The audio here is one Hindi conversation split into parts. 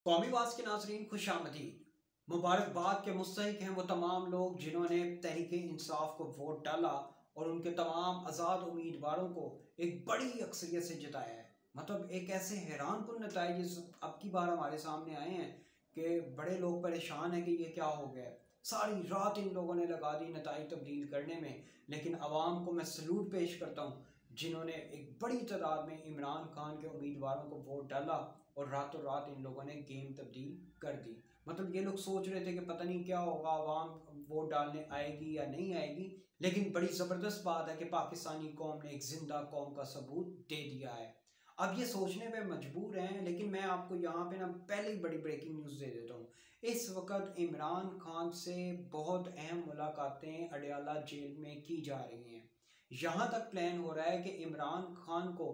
कौमी वास के नाज़रीन खुशामदीद। मुबारकबाद के मुस्तहिक हैं वो तमाम लोग जिन्होंने तहरीक इंसाफ को वोट डाला और उनके तमाम आज़ाद उम्मीदवारों को एक बड़ी अक्सरियत से जिताया है। मतलब एक ऐसे हैरान कुन नतीजे अब की बार हमारे सामने आए हैं कि बड़े लोग परेशान हैं कि ये क्या हो गया। सारी रात इन लोगों ने लगा दी नतीजे तब्दील करने में, लेकिन आवाम को मैं सलूट पेश करता हूँ जिन्होंने एक बड़ी तादाद में इमरान खान के उम्मीदवारों को वोट डाला और रातों रात इन लोगों ने गेम तब्दील कर दी। मतलब ये लोग सोच रहे थे कि पता नहीं क्या होगा, आवाम वोट डालने आएगी या नहीं आएगी, लेकिन बड़ी ज़बरदस्त बात है कि पाकिस्तानी कौम ने एक जिंदा कौम का सबूत दे दिया है। अब ये सोचने पे मजबूर हैं, लेकिन मैं आपको यहाँ पे ना पहले ही बड़ी ब्रेकिंग न्यूज़ दे देता हूँ। इस वक्त इमरान खान से बहुत अहम मुलाकातें अडयाला जेल में की जा रही हैं। यहाँ तक प्लान हो रहा है कि इमरान खान को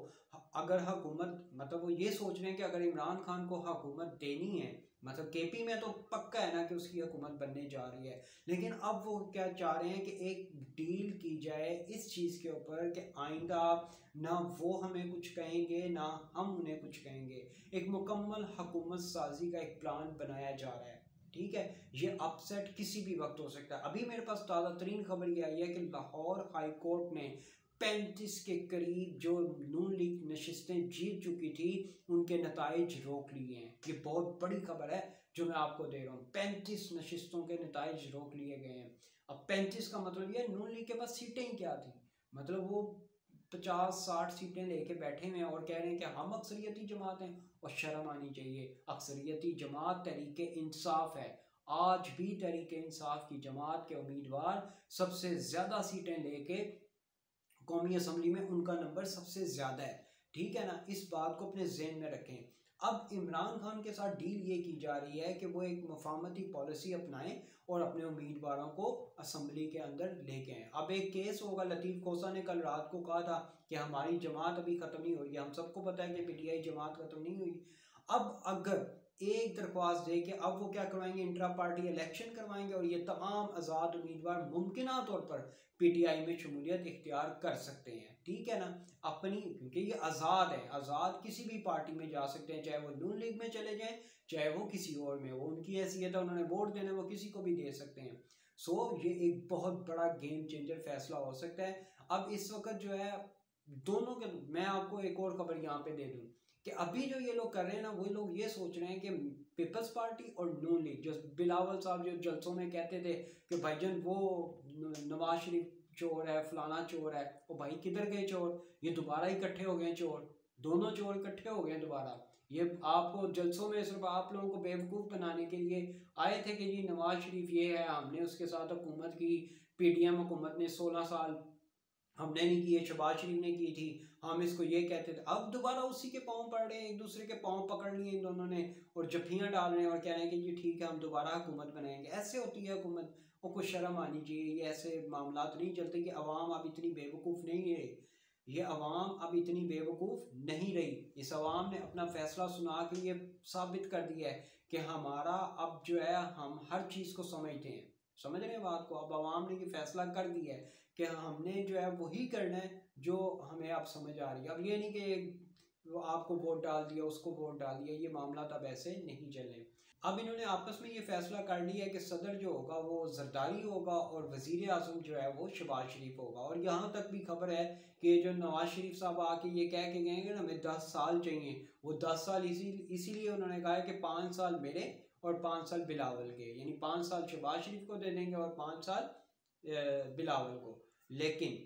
अगर हुकूमत, मतलब वो ये सोच रहे हैं कि अगर इमरान खान को हुकूमत देनी है, मतलब केपी में तो पक्का है ना कि उसकी हुकूमत बनने जा रही है, लेकिन अब वो क्या चाह रहे हैं कि एक डील की जाए इस चीज़ के ऊपर कि आइंदा ना वो हमें कुछ कहेंगे ना हम उन्हें कुछ कहेंगे। एक मुकम्मल हुकूमत साजी का एक प्लान बनाया जा रहा है। ठीक है, ये अपसेट किसी भी वक्त हो सकता है। अभी मेरे पास ताज़ा तरीन खबर ये आई है कि लाहौर हाई कोर्ट ने 35 के करीब जो नून लीग नशिस्तें जीत चुकी थी उनके नताइज रोक लिए हैं। ये बहुत बड़ी खबर है जो मैं आपको दे रहा हूँ। 35 नशिस्तों के नताइज रोक लिए गए हैं। अब 35 का मतलब ये नून लीग के पास सीटें ही क्या थी, मतलब वो 50-60 सीटें लेके बैठे हुए हैं और कह रहे हैं कि हम अक्सरियती जमात हैं। और शर्म आनी चाहिए। अक्सरियती जमात तहरीक इंसाफ है। आज भी तहरीक इंसाफ की जमात के उम्मीदवार सबसे ज़्यादा सीटें लेके कौमी असम्बली में उनका नंबर सबसे ज़्यादा है। ठीक है ना, इस बात को अपने जहन में रखें। अब इमरान खान के साथ डील ये की जा रही है कि वो एक मफामती पॉलिसी अपनाएं और अपने उम्मीदवारों को असम्बली के अंदर लेके आएँ। अब एक केस होगा, लतीफ़ खोसा ने कल रात को कहा था कि हमारी जमात अभी ख़त्म नहीं हुई है। हम सबको पता है कि पीटीआई जमात ख़त्म नहीं हुई। अब अगर एक दरख्वास्त दे के अब वो क्या करवाएंगे, इंट्रा पार्टी इलेक्शन करवाएंगे और ये तमाम आज़ाद उम्मीदवार मुमकिना तौर पर पीटीआई में शमूलियत इख्तियार कर सकते हैं। ठीक है ना, अपनी, क्योंकि ये आज़ाद है, आज़ाद किसी भी पार्टी में जा सकते हैं, चाहे वो नून लीग में चले जाएं चाहे वो किसी और में, वो उनकी हैसियत है, उन्होंने वोट देना, वो किसी को भी दे सकते हैं। सो ये एक बहुत बड़ा गेम चेंजर फैसला हो सकता है। अब इस वक्त जो है दोनों के, मैं आपको एक और खबर यहाँ पे दे दूँ कि अभी जो ये लोग कर रहे हैं ना, वो लोग ये सोच रहे हैं कि पीपल्स पार्टी और नून लीग, जो बिलावल साहब जो जलसों में कहते थे कि भाईजान वो नवाज शरीफ चोर है, फलाना चोर है, वो भाई किधर गए चोर? ये दोबारा इकट्ठे हो गए चोर, दोनों चोर इकट्ठे हो गए दोबारा। ये आपको जलसों में सिर्फ आप लोगों को बेवकूफ़ बनाने के लिए आए थे कि जी नवाज शरीफ ये है, हमने उसके साथ हुकूमत की, पीडीएम हुकूमत ने 16 साल हमने नहीं की है, शहबाज शरीफ ने की थी, हम इसको ये कहते थे। अब दोबारा उसी के पाँव पड़ रहे हैं, एक दूसरे के पाँव पकड़ लिए इन दोनों ने और जफ्फियाँ डाल रहे हैं और कह रहे हैं कि जी ठीक है हम दोबारा हुकूमत बनाएंगे। ऐसे होती है हुकूमत, और कुछ शर्म आनी चाहिए। ये ऐसे मामला नहीं चलते कि अवाम अब इतनी बेवकूफ़ नहीं है। ये अवाम अब इतनी बेवकूफ़ नहीं रही। इस अवाम ने अपना फैसला सुना के ये साबित कर दिया है कि हमारा अब जो है, हम हर चीज़ को समझते हैं। समझ रहे हैं बात को? अब अवाम ने ये फैसला कर दिया है कि हमने जो है वही करना है जो हमें अब समझ आ रही है। अब ये नहीं कि वो आपको वोट डाल दिया, उसको वोट डाल दिया, ये मामला तब ऐसे नहीं चले। अब इन्होंने आपस में ये फैसला कर लिया है कि सदर जो होगा वो जरदारी होगा और वजीर आजम जो है वो शहबाज शरीफ होगा। और यहाँ तक भी खबर है कि जो नवाज शरीफ साहब आके ये कह के गए ना हमें 10 साल चाहिए, वो 10 साल इसीलिए उन्होंने कहा है कि 5 साल मेरे और 5 साल बिलावल के, यानी 5 साल शहबाज शरीफ को दे देंगे और 5 साल बिलावल को। लेकिन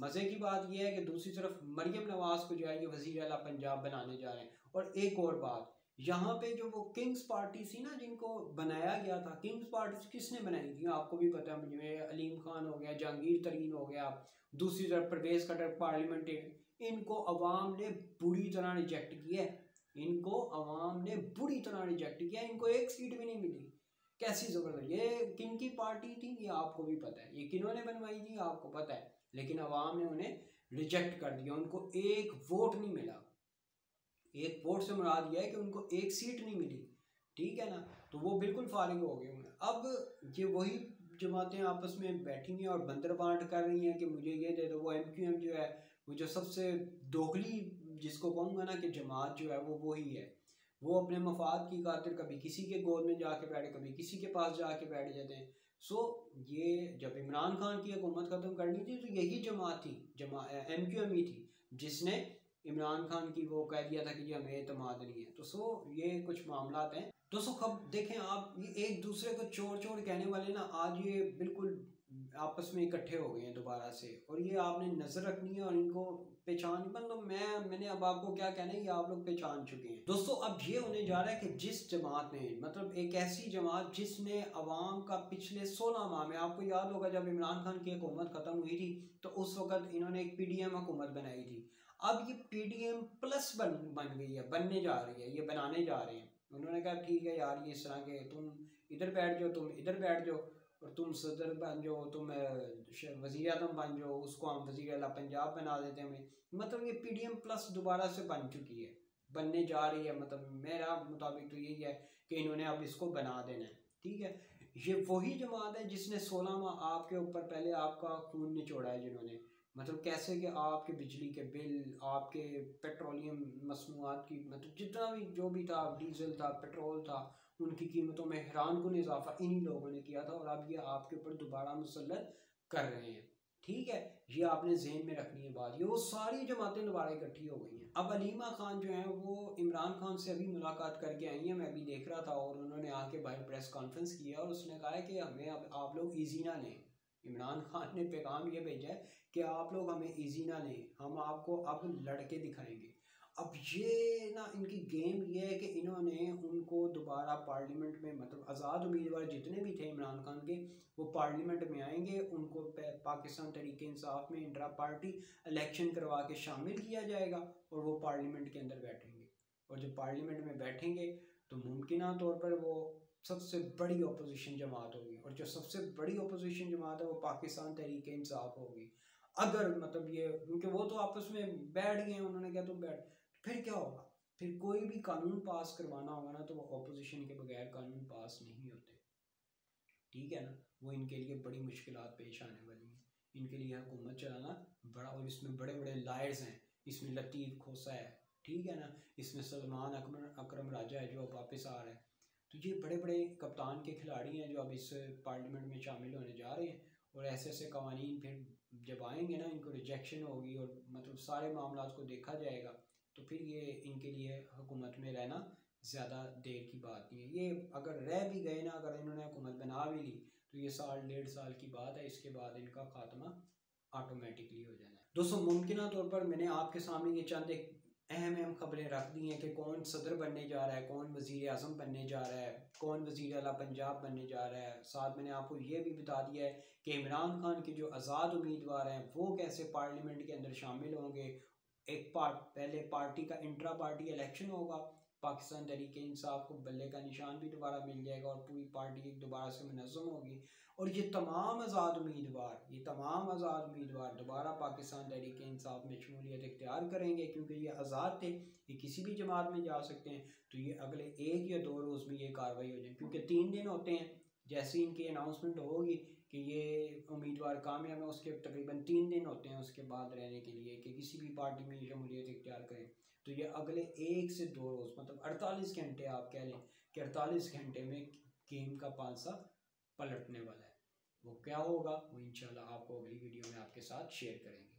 मज़े की बात यह है कि दूसरी तरफ मरियम नवाज को जो है ये वज़ीर आला पंजाब बनाने जा रहे हैं। और एक और बात, यहाँ पे जो वो किंग्स पार्टी थी ना जिनको बनाया गया था, किंग्स पार्टी किसने बनाई थी आपको भी पता है, मुझे अलीम खान हो गया, जहांगीर तरीन हो गया, दूसरी तरफ परवेज खट्टर पार्लियामेंटेरियन, इनको अवाम ने बुरी तरह रिजेक्ट किया है। इनको अवाम ने बुरी तरह रिजेक्ट किया, इनको एक सीट भी नहीं मिली। कैसी जबरदस्त, ये किन की पार्टी थी ये आपको भी पता है, ये किन्होंने बनवाई थी आपको पता है, लेकिन अवाम ने उन्हें रिजेक्ट कर दिया, उनको एक वोट नहीं मिला। एक वोट से मुराद यह है कि उनको एक सीट नहीं मिली। ठीक है ना, तो वो बिल्कुल फारिग हो गए होंगे। अब ये वही जमातें आपस में बैठी हैं और बंदर बांट कर रही हैं कि मुझे ये दे दो। वो एमक्यूएम जो है, वो जो सबसे दोगली जिसको कहूँगा ना कि जमात जो है वो वही है, वो अपने मफाद की खातिर कभी किसी के गोद में जाके बैठे, कभी किसी के पास जाके बैठ जाते हैं। सो ये जब इमरान खान की हुकूमत ख़त्म करनी थी तो यही जमात थी, MQME थी, जिसने इमरान खान की वो कह दिया था कि ये हमें एतमाद नहीं है। तो सो ये कुछ मामलात हैं दोस्तों। खब देखें आप, ये एक दूसरे को चोर चोर कहने वाले ना आज ये बिल्कुल आपस में इकट्ठे हो गए हैं दोबारा से, और ये आपने नज़र रखनी है और इनको पहचान, मतलब मैंने अब आपको क्या कहना है, ये आप लोग पहचान चुके हैं दोस्तों। अब ये होने जा रहा है कि जिस जमात ने, मतलब एक ऐसी जमात जिसने अवाम का पिछले 16 माह में, आपको याद होगा जब इमरान खान की हुकूमत ख़त्म हुई थी तो उस वक्त इन्होंने एक PDM हुकूमत बनाई थी। अब ये PDM प्लस बन गई है, बनने जा रही है, ये बनाने जा रहे हैं। उन्होंने कहा ठीक है यार, ये इस तरह के तुम इधर बैठ जाओ, तुम इधर बैठ जाओ, और तुम सदर बन जाओ, तुम वज़ीर आज़म बन जाओ, उसको हम वज़ीर आला पंजाब बना देते हैं। मतलब ये PDM प्लस दोबारा से बन चुकी है, बनने जा रही है। मतलब मेरा मुताबिक तो यही है कि इन्होंने अब इसको बना देना है, ठीक है। ये वही जमात है जिसने 16 माह आपके ऊपर पहले आपका खून निचोड़ा है, जिन्होंने मतलब कैसे कि आपके बिजली के बिल, आपके पेट्रोलियम मसनूआत की, मतलब जितना भी जो भी था, डीजल था, पेट्रोल था, उनकी कीमतों में हैरानकुन इजाफा इन्हीं लोगों ने किया था, और अब ये आपके ऊपर दोबारा मुसल्लत कर रहे हैं, ठीक है। ये आपने जहन में रखनी है बात। ये वो सारी जमातें दोबारा इकट्ठी हो गई हैं। अब अलीमा खान जो है वो इमरान खान से अभी मुलाकात करके आई हैं, मैं अभी देख रहा था, और उन्होंने आके बाहर प्रेस कॉन्फ्रेंस की है और उसने कहा है कि हमें अब आप लोग ईजी ना लें। इमरान खान ने पैगाम ये भेजा है कि आप लोग हमें इजी ना लें, हम आपको अब लड़के दिखाएंगे। अब ये ना इनकी गेम ये है कि इन्होंने उनको दोबारा पार्लियामेंट में, मतलब आज़ाद उम्मीदवार जितने भी थे इमरान खान के, वो पार्लियामेंट में आएंगे, उनको पाकिस्तान तहरीक इंसाफ में इंट्रा पार्टी इलेक्शन करवा के शामिल किया जाएगा, और वो पार्लियामेंट के अंदर बैठेंगे। और जब पार्लियामेंट में बैठेंगे तो मुमकिन तौर पर वो सबसे बड़ी अपोजिशन जमात होगी, और जो सबसे बड़ी अपोजिशन जमात है वो पाकिस्तान तहरीक इंसाफ होगी। अगर मतलब ये, क्योंकि वो तो आपस में बैठ गए हैं, उन्होंने कहा तुम बैठ, फिर क्या होगा, फिर कोई भी कानून पास करवाना होगा ना तो वो अपोजिशन के बगैर कानून पास नहीं होते, ठीक है ना। वो इनके लिए बड़ी मुश्किलात पेश आने वाली हैं, इनके लिए हुकूमत चलाना बड़ा, और इसमें बड़े बड़े लायर्स हैं, इसमें लतीफ़ खोसा है, ठीक है ना, इसमें सलमान अकरम राजा है जो अब वापस आ रहा है। तो ये बड़े बड़े कप्तान के खिलाड़ी हैं जो अब इस पार्लियामेंट में शामिल होने जा रहे हैं, और ऐसे ऐसे कवानीन फिर जब आएंगे ना, इनको रिजेक्शन होगी और मतलब सारे मामला को देखा जाएगा, तो फिर ये इनके लिए हुकूमत में रहना ज़्यादा देर की बात नहीं है। ये अगर रह भी गए ना, अगर इन्होंने हुकूमत बना भी ली तो ये 1.5 साल की बात है, इसके बाद इनका खात्मा ऑटोमेटिकली हो जाना है दोस्तों। मुमकिन तौर पर मैंने आपके सामने ये चंद एक अहम खबरें रख दी हैं कि कौन सदर बनने जा रहा है, कौन वज़ीर आज़म बनने जा रहा है, कौन वज़ीर आला पंजाब बनने जा रहा है। साथ मैंने आपको ये भी बता दिया है कि इमरान खान के जो आज़ाद उम्मीदवार हैं वो कैसे पार्लियामेंट के अंदर शामिल होंगे। एक पहले पार्टी का इंट्रा पार्टी इलेक्शन होगा, पाकिस्तान तहरीक इंसाफ को बल्ले का निशान भी दोबारा मिल जाएगा, और पूरी पार्टी एक दोबारा से मुनज़्ज़म होगी, और ये तमाम आज़ाद उम्मीदवार दोबारा पाकिस्तान तहरीक इंसाफ में शमूलियत इख्तियार करेंगे, क्योंकि ये आज़ाद थे, ये किसी भी जमात में जा सकते हैं। तो ये अगले 1 या 2 रोज़ में ये कार्रवाई हो जाए, क्योंकि 3 दिन होते हैं, जैसे इनकी अनाउंसमेंट होगी कि ये उम्मीदवार कामयाब है, उसके तकरीबन 3 दिन होते हैं उसके बाद रहने के लिए कि किसी भी पार्टी में शमूलियत इख्तियार करें। तो ये अगले 1 से 2 रोज़, मतलब 48 घंटे आप कह लें कि 48 घंटे में गेम का पांसा पलटने वाला है। वो क्या होगा वो इंशाल्लाह आपको अगली वीडियो में आपके साथ शेयर करेंगे।